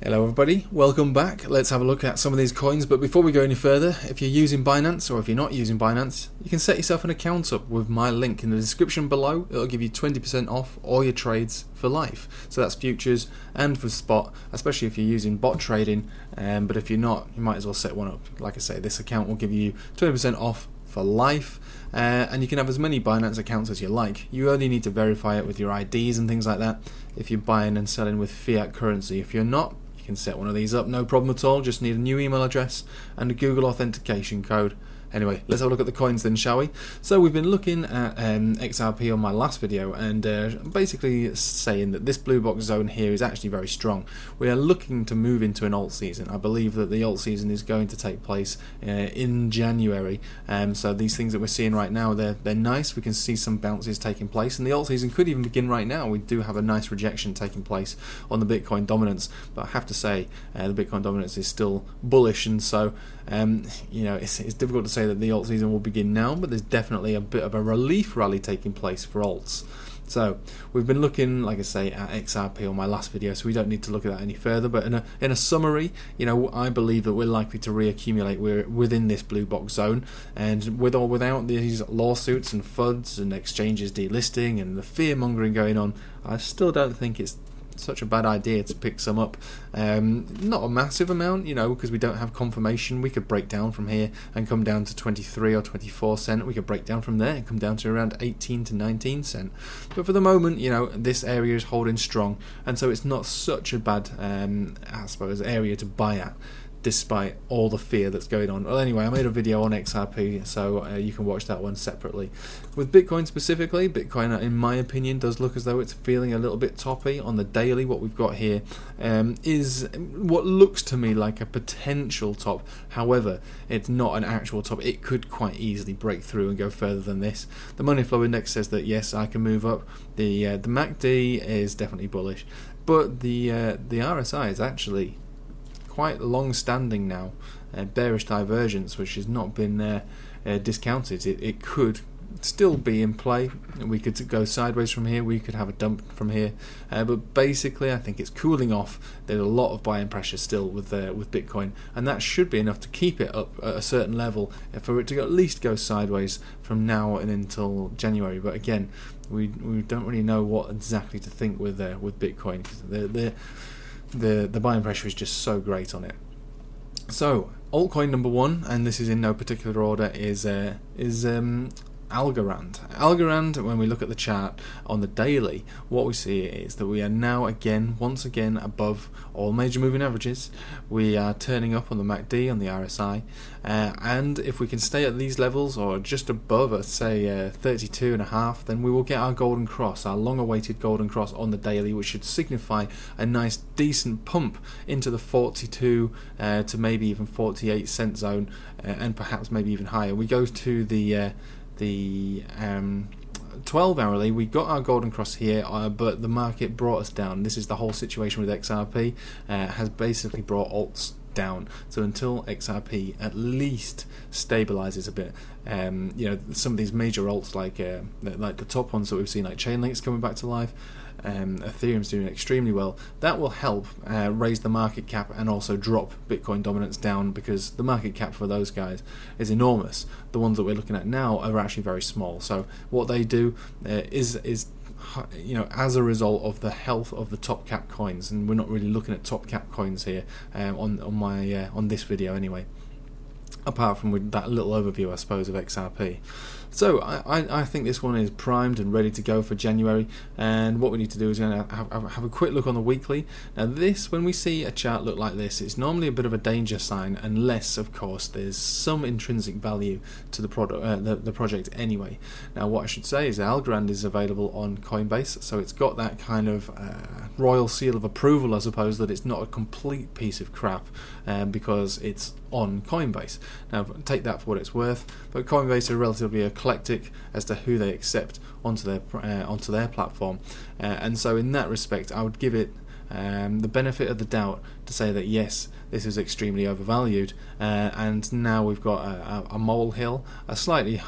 Hello everybody, welcome back. Let's have a look at some of these coins, but before we go any further, if you're using Binance or if you're not using Binance, you can set yourself an account up with my link in the description below. It'll give you 20% off all your trades for life. So that's futures and for spot, especially if you're using bot trading, but if you're not, you might as well set one up. Like I say, this account will give you 20% off for life, and you can have as many Binance accounts as you like. You only need to verify it with your IDs and things like that if you're buying and selling with fiat currency. If you're not, you can set one of these up, no problem at all. Just need a new email address and a Google authentication code. Anyway, let's have a look at the coins then, shall we? So we've been looking at XRP on my last video and basically saying that this blue box zone here is actually very strong. We are looking to move into an alt season. I believe that the alt season is going to take place in January. So these things that we're seeing right now, they're nice. We can see some bounces taking place, and the alt season could even begin right now. We do have a nice rejection taking place on the Bitcoin dominance, but I have to say the Bitcoin dominance is still bullish, and so you know, it's difficult to say that the alt season will begin now, but there's definitely a bit of a relief rally taking place for alts. So we've been looking, like I say, at XRP on my last video, so we don't need to look at that any further. But in a summary, you know, I believe that we're likely to reaccumulate. We're within this blue box zone, and with or without these lawsuits and FUDs and exchanges delisting and the fear mongering going on, I still don't think it's such a bad idea to pick some up. Not a massive amount, you know, because we don't have confirmation. We could break down from here and come down to 23 or 24 cent. We could break down from there and come down to around 18 to 19 cent. But for the moment, you know, this area is holding strong, and so it's not such a bad, I suppose, area to buy at, despite all the fear that's going on. Well, anyway, I made a video on XRP, so you can watch that one separately. With Bitcoin specifically, Bitcoin, in my opinion, does look as though it's feeling a little bit toppy on the daily. What we've got here is what looks to me like a potential top. However, it's not an actual top. It could quite easily break through and go further than this. The money flow index says that yes, I can move up. The MACD is definitely bullish, but the RSI is actually quite long-standing now, bearish divergence, which has not been discounted. It could still be in play. We could go sideways from here, we could have a dump from here, but basically I think it's cooling off. There's a lot of buying pressure still with Bitcoin, and that should be enough to keep it up at a certain level for it to at least go sideways from now and until January. But again, we don't really know what exactly to think with Bitcoin, because the buying pressure is just so great on it. So altcoin number one, and this is in no particular order, is Algorand. Algorand, when we look at the chart on the daily, what we see is that we are now once again above all major moving averages. We are turning up on the MACD, on the RSI, and if we can stay at these levels or just above, let's say 32.5, then we will get our golden cross, our long-awaited golden cross on the daily, which should signify a nice decent pump into the 42 to maybe even 48 cent zone, and perhaps maybe even higher. We go to the 12 hourly, we got our golden cross here, but the market brought us down. This is the whole situation with XRP, has basically brought alts down. So until XRP at least stabilizes a bit, you know, some of these major alts like the top ones that we've seen, like Chainlink's coming back to life, Ethereum's doing extremely well. That will help raise the market cap and also drop Bitcoin dominance down, because the market cap for those guys is enormous. The ones that we're looking at now are actually very small. So what they do is you know, as a result of the health of the top cap coins, and we're not really looking at top cap coins here on this video anyway, apart from with that little overview, I suppose, of XRP. So I think this one is primed and ready to go for January, and what we need to do is going to have a quick look on the weekly. Now this, when we see a chart look like this, it's normally a bit of a danger sign, unless of course there's some intrinsic value to the product, the project anyway. Now what I should say is Algorand is available on Coinbase, so it's got that kind of royal seal of approval, I suppose, that it's not a complete piece of crap, because it's on Coinbase. Now take that for what it's worth, but Coinbase are relatively eclectic as to who they accept onto their platform, and so in that respect I would give it the benefit of the doubt to say that yes, this is extremely overvalued, and now we've got a molehill, a slightly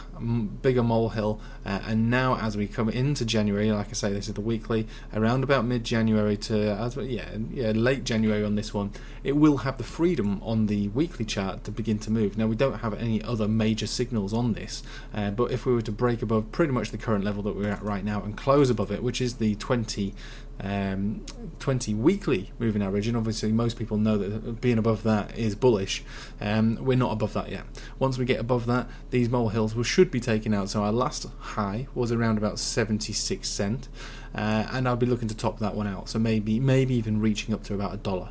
bigger molehill, and now as we come into January, like I say, this is the weekly, around about mid-January to late January on this one, it will have the freedom on the weekly chart to begin to move. Now we don't have any other major signals on this, but if we were to break above pretty much the current level that we're at right now and close above it, which is the 20 weekly moving average, and obviously most people know that being above that is bullish. We're not above that yet. Once we get above that, these molehills should be taken out. So our last high was around about 76 cents, and I'll be looking to top that one out, so maybe even reaching up to about $1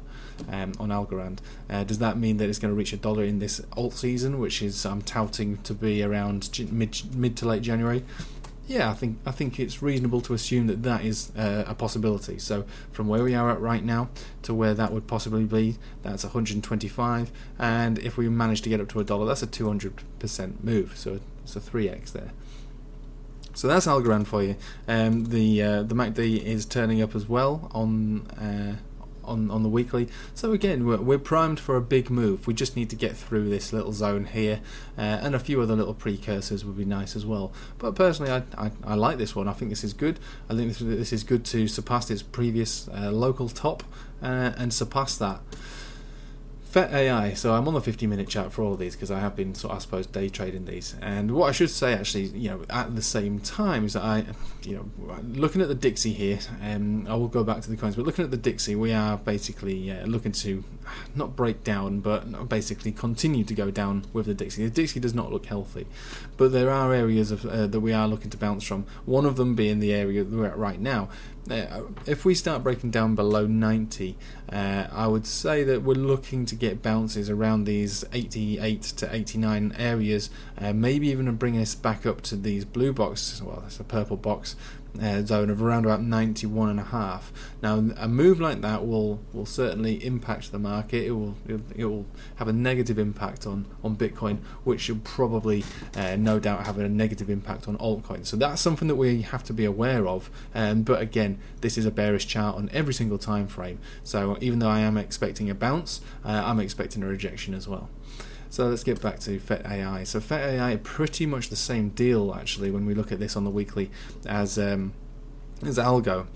on Algorand. Does that mean that it's going to reach $1 in this alt season, which is I'm touting to be around mid to late January? Yeah, I think it's reasonable to assume that that is a possibility. So from where we are at right now to where that would possibly be, that's 125, and if we manage to get up to $1, that's a 200% move. So it's a 3x there. So that's Algorand for you. The MACD is turning up as well on the weekly. So again, we're primed for a big move. We just need to get through this little zone here, and a few other little precursors would be nice as well. But personally, I like this one. I think this is good. I think this is good to surpass its previous local top and surpass that. FetAI, so I'm on the 50-minute chart for all of these because I have been I suppose day trading these. And what I should say actually, at the same time is that looking at the Dixie here, I will go back to the coins, but looking at the Dixie, we are basically looking to not break down, but basically continue to go down with the Dixie. The Dixie does not look healthy, but there are areas of that we are looking to bounce from. One of them being the area that we're at right now. If we start breaking down below 90, I would say that we're looking to get bounces around these 88 to 89 areas, maybe even bring us back up to these blue box, well, that's a purple box, zone of around about 91.5. Now a move like that will certainly impact the market. It will have a negative impact on Bitcoin, which should probably no doubt have a negative impact on altcoins. So that's something that we have to be aware of. But again, this is a bearish chart on every single time frame. So even though I am expecting a bounce, I'm expecting a rejection as well. So let's get back to FetAI. So FetAI, pretty much the same deal actually when we look at this on the weekly as Algo.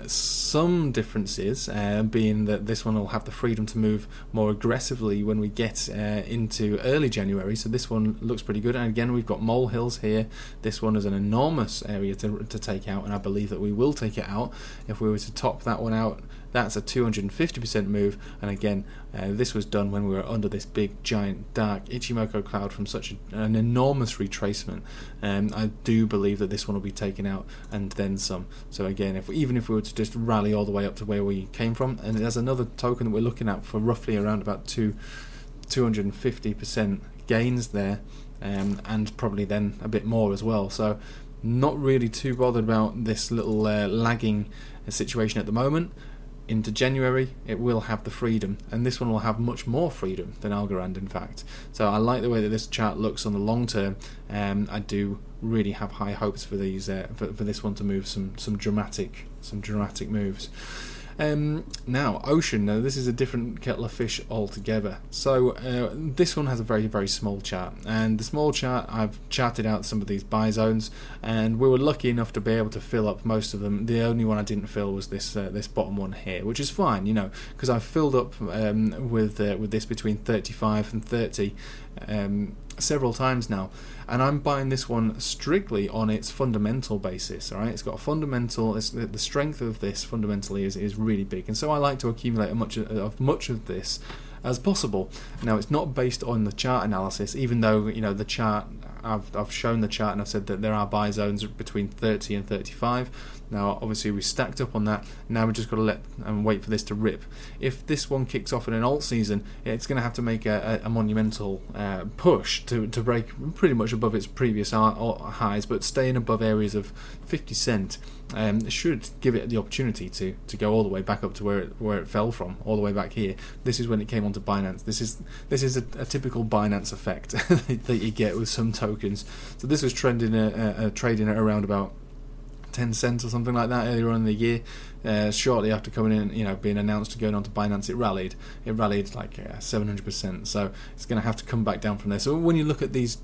Some differences being that this one will have the freedom to move more aggressively when we get into early January. So this one looks pretty good. And again, we've got molehills here. This one is an enormous area to take out, and I believe that we will take it out. If we were to top that one out, that's a 250% move, and again, this was done when we were under this big, giant, dark Ichimoku cloud from such an enormous retracement. I do believe that this one will be taken out and then some. So again, even if we were to just rally all the way up to where we came from, and there's another token that we're looking at for roughly around about 250% gains there, and probably then a bit more as well. So not really too bothered about this little lagging situation at the moment. Into January, it will have the freedom, and this one will have much more freedom than Algorand, in fact. So I like the way that this chart looks on the long term. I do really have high hopes for these for this one to move some dramatic moves. Now Ocean, now this is a different kettle of fish altogether. So this one has a very, very small chart, and the small chart, I've charted out some of these buy zones, and we were lucky enough to be able to fill up most of them. The only one I didn't fill was this bottom one here, which is fine, because I've filled up with this between 35 and 30 several times now, and I'm buying this one strictly on its fundamental basis. All right, it's got a fundamental. The strength of this fundamentally is really big, and so I like to accumulate much of this as possible. Now, it's not based on the chart analysis, even though the chart. I've shown the chart and I've said that there are buy zones between 30 and 35. Now, obviously, we stacked up on that. Now we've just got to let and wait for this to rip. If this one kicks off in an alt season, it's going to have to make a monumental push to break pretty much above its previous highs, but staying above areas of 50 cent should give it the opportunity to go all the way back up to where it fell from, all the way back here. This is when it came onto Binance. This is a typical Binance effect that you get with some tokens. So this was trading at around about 10 cents or something like that earlier on in the year. Shortly after coming in, being announced to going on to Binance, it rallied like 700%. So it's going to have to come back down from there. So when you look at these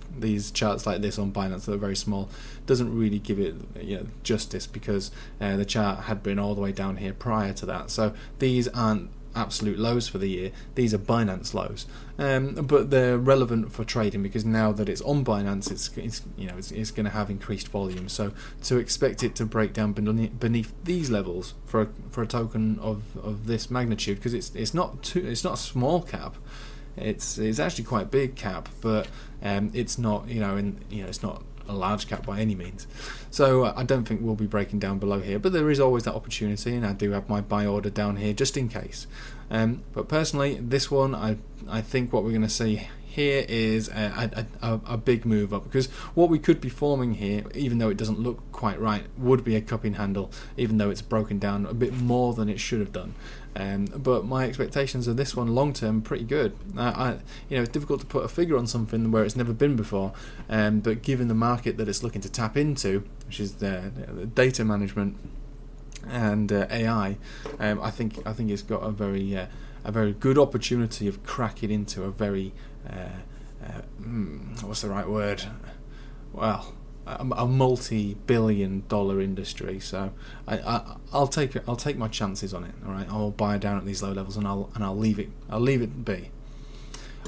charts like this on Binance that are very small, doesn't really give it justice, because the chart had been all the way down here prior to that. So these aren't absolute lows for the year, these are Binance lows, but they're relevant for trading, because now that it's on Binance, it's going to have increased volume. So to expect it to break down beneath these levels for a token of this magnitude, because it's not a small cap, it's actually quite big cap, but it's not it's not a large cap by any means. So I don't think we'll be breaking down below here, but there is always that opportunity, and I do have my buy order down here just in case. But personally, this one, I think what we're going to see here is a big move up, because what we could be forming here, even though it doesn't look quite right, would be a cupping handle, even though it's broken down a bit more than it should have done. But my expectations of this one long term pretty good. It's difficult to put a figure on something where it's never been before, but given the market that it's looking to tap into, which is the data management and AI, I think it's got a very good opportunity of cracking into a very what's the right word? Well, a multi-billion-dollar industry. So I'll take my chances on it. All right, I'll buy down at these low levels, and I'll leave it be.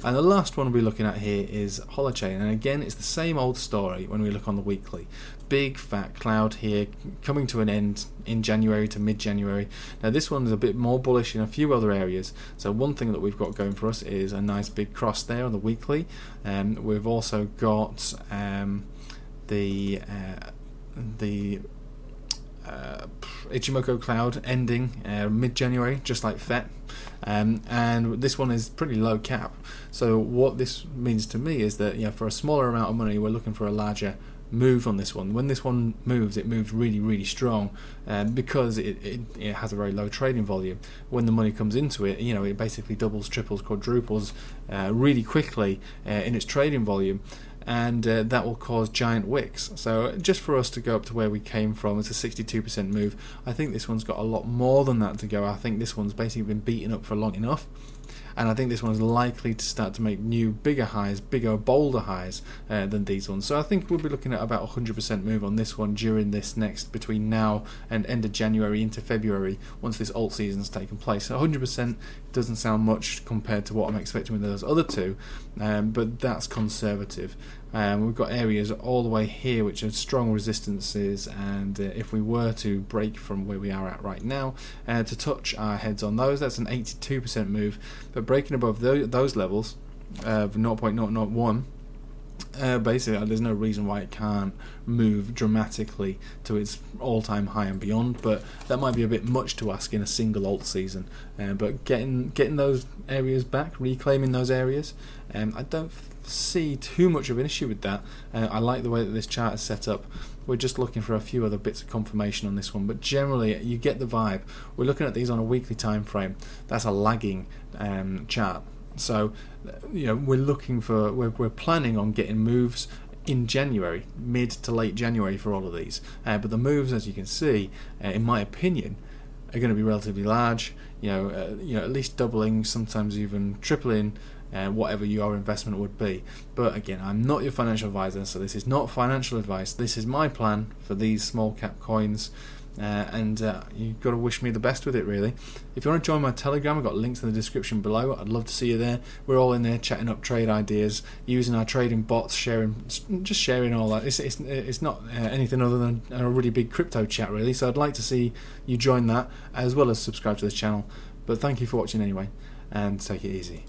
And the last one we'll be looking at here is Holochain, and again it's the same old story when we look on the weekly. Big fat cloud here, coming to an end in January to mid-January. Now this one is a bit more bullish in a few other areas. So one thing that we've got going for us is a nice big cross there on the weekly. We've also got the Ichimoku cloud ending mid-January, just like FET, and this one is pretty low cap. So what this means to me is that for a smaller amount of money, we're looking for a larger move on this one. When this one moves, it moves really, really strong, because it has a very low trading volume. When the money comes into it, it basically doubles, triples, quadruples really quickly in its trading volume. And that will cause giant wicks. So just for us to go up to where we came from, it's a 62% move. I think this one's got a lot more than that to go. I think this one's basically been beaten up for long enough, and I think this one's likely to start to make new, bigger highs, bigger, bolder highs than these ones. So I think we'll be looking at about 100% move on this one during this next, between now and end of January into February, once this alt season's taken place. So 100% doesn't sound much compared to what I'm expecting with those other two, but that's conservative. We've got areas all the way here which are strong resistances, and if we were to break from where we are at right now to touch our heads on those, that's an 82% move. But breaking above those levels of 0.001, basically there's no reason why it can't move dramatically to its all-time high and beyond, but that might be a bit much to ask in a single alt season. But getting those areas back, reclaiming those areas, I don't see too much of an issue with that. I like the way that this chart is set up. We're just looking for a few other bits of confirmation on this one, but generally you get the vibe. We're looking at these on a weekly time frame. That's a lagging chart. So we're planning on getting moves in January, mid to late January for all of these. But the moves, as you can see, in my opinion, are going to be relatively large. At least doubling, sometimes even tripling whatever your investment would be. But again, I'm not your financial advisor, so this is not financial advice. This is my plan for these small cap coins. And you've got to wish me the best with it, really. If you want to join my Telegram, I've got links in the description below. I'd love to see you there. We're all in there chatting up trade ideas, using our trading bots, sharing all that. It's not anything other than a really big crypto chat, really. So I'd like to see you join that, as well as subscribe to this channel. But thank you for watching anyway, and take it easy.